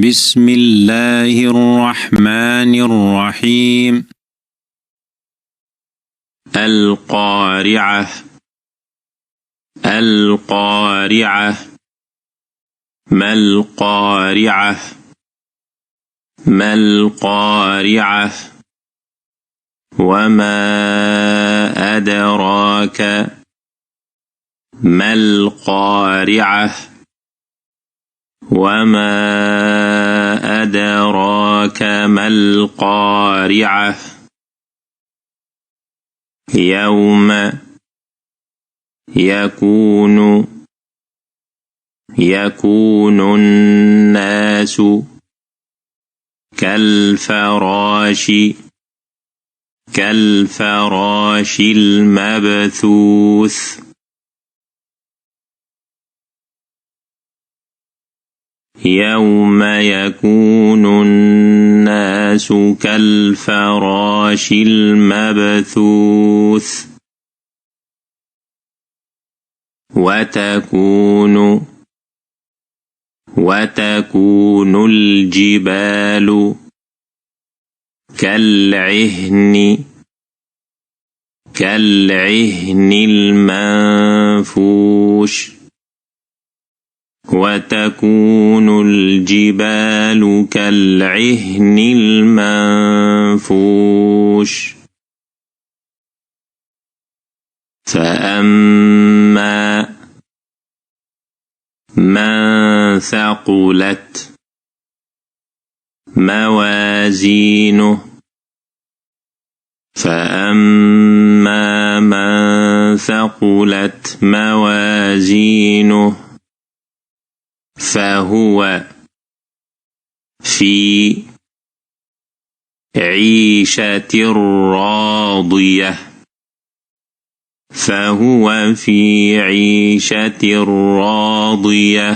بسم الله الرحمن الرحيم. القارعة القارعة. ما القارعة ما القارعة. وما أدراك ما القارعة. وما أدراك ما القارعة. يوم يكون الناس كالفراش المبثوث. يوم يكون الناس كالفراش المبثوث. وتكون الجبال كالعهن المنفوش. وتكون الجبال كالعهن المنفوش. فأما من ثقلت موازينه فأما من ثقلت موازينه فهو في عيشة راضية. فهو في عيشة راضية.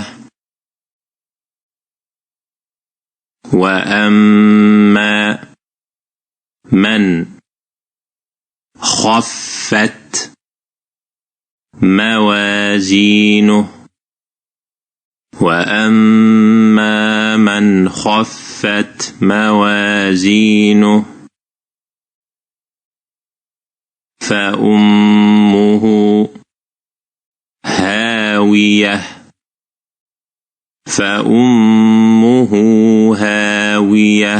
وأما من خفت موازينه وأما من خفت موازينه فأمه هاوية. فأمه هاوية.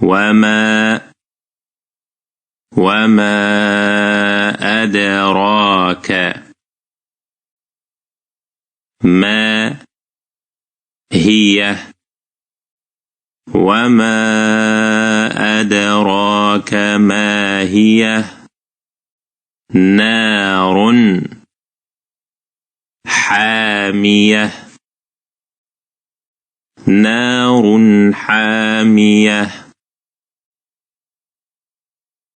وما أدراك ما هي. وما أدراك ما هي. نار حامية. نار حامية.